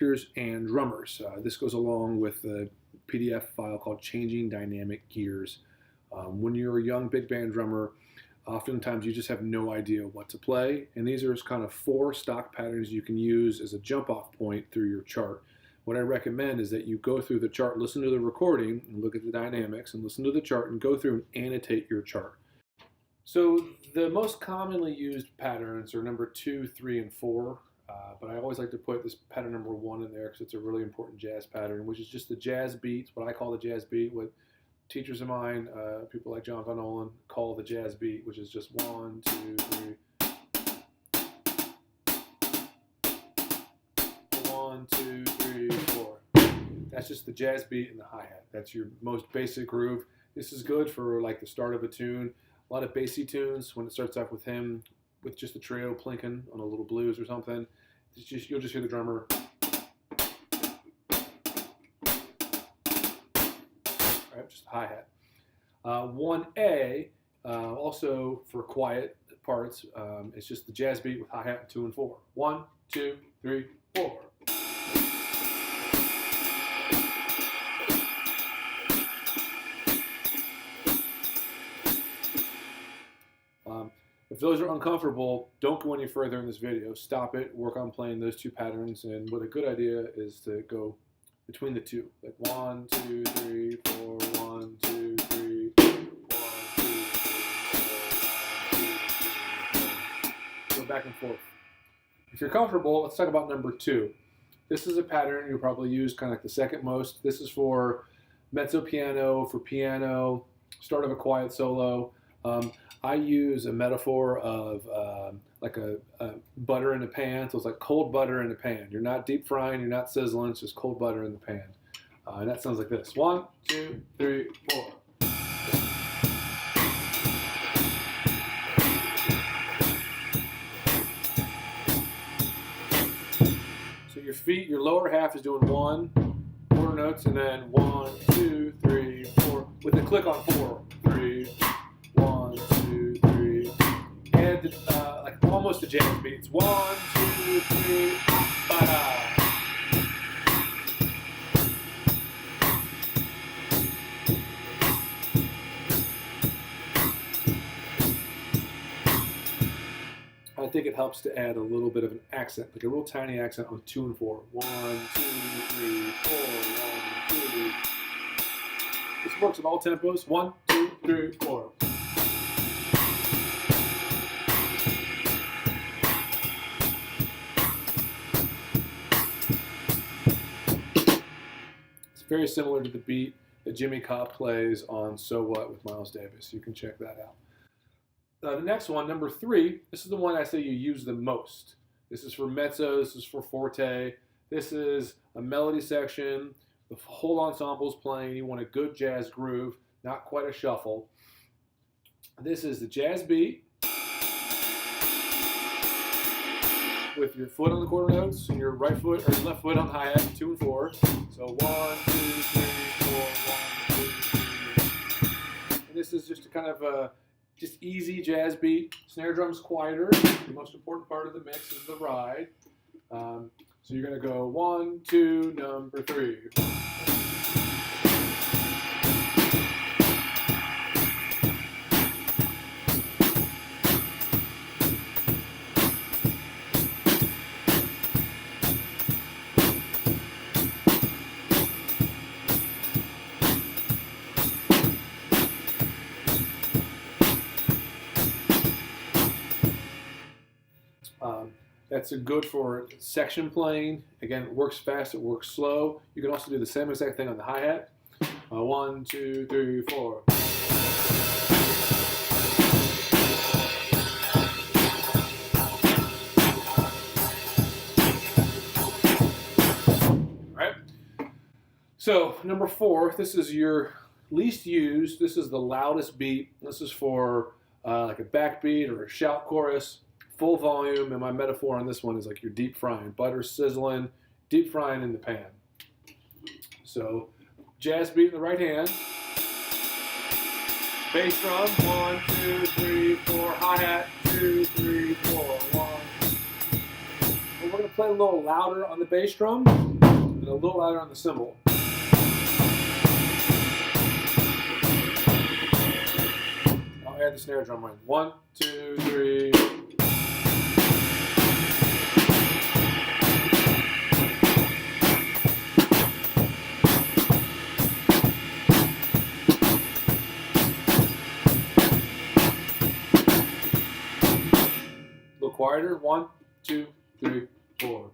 and drummers. This goes along with the PDF file called Changing Dynamic Gears. When you're a young big band drummer, oftentimes you just have no idea what to play, and these are kind of 4 stock patterns you can use as a jump-off point through your chart. What I recommend is that you go through the chart, listen to the recording, and look at the dynamics, and listen to the chart, and go through and annotate your chart. So the most commonly used patterns are number 2, 3, and 4. But I always like to put this pattern number 1 in there because it's a really important jazz pattern, which is just the jazz beat, what I call the jazz beat, what teachers of mine, people like John Von Ohlen, call the jazz beat, which is just 1, 2, 3. 1, 2, 3, 4. That's just the jazz beat and the hi-hat. That's your most basic groove. This is good for like the start of a tune. A lot of bassy tunes when it starts off with him, with just the trio plinking on a little blues or something. It's just, you'll just hear the drummer. Right, just hi-hat. 1A, also for quiet parts, it's just the jazz beat with hi-hat 2 and 4. 1, 2, 3, 4. If those are uncomfortable, don't go any further in this video. Stop it, work on playing those 2 patterns, and what a good idea is to go between the 2. Like 1, 2, 3, 4, 1, 2, 3, 1, 2, 3, 4. Go back and forth. If you're comfortable, let's talk about number 2. This is a pattern you'll probably use kind of like the second most. This is for mezzo piano, for piano, start of a quiet solo. I use a metaphor of like a butter in a pan. So it's like cold butter in a pan. You're not deep frying, you're not sizzling, it's just cold butter in the pan. And that sounds like this. 1, 2, 3, 4. So your feet, your lower half is doing 1, quarter notes, and then 1, 2, 3, 4, with a click on 4, 3, 1, 2, 3, and like almost a jazz beat. It's 1, 2, 3, ba-da. I think it helps to add a little bit of an accent, like a real tiny accent on 2 and 4. 1, 2, 3, 4, 1, 2. This works at all tempos. 1, 2, 3, 4. Very similar to the beat that Jimmy Cobb plays on So What with Miles Davis. You can check that out. The next one, number 3, this is the one I say you use the most. This is for mezzo, this is for forte. This is a melody section. The whole ensemble's playing. You want a good jazz groove, not quite a shuffle. This is the jazz beat with your foot on the quarter notes and your right foot or left foot on the hi-hat, 2 and 4. So 1, 2, 3, 4, 1, 2, 3. And this is just a kind of a just easy jazz beat. Snare drum's quieter. The most important part of the mix is the ride. So you're going to go 1, 2, number 3. That's good for section playing. Again, it works fast, it works slow. You can also do the same exact thing on the hi-hat. 1, 2, 3, 4. All right. So number 4, this is your least used. This is the loudest beat. This is for like a backbeat or a shout chorus. Full volume, and my metaphor on this one is like you're deep frying, butter sizzling, deep frying in the pan. So jazz beat in the right hand, bass drum, 1, 2, 3, 4, hi-hat, 2, 3, 4, 1. And we're going to play a little louder on the bass drum and a little louder on the cymbal. I'll add the snare drum right. 1, 2, 3. A little quieter. 1, 2, 3, 4.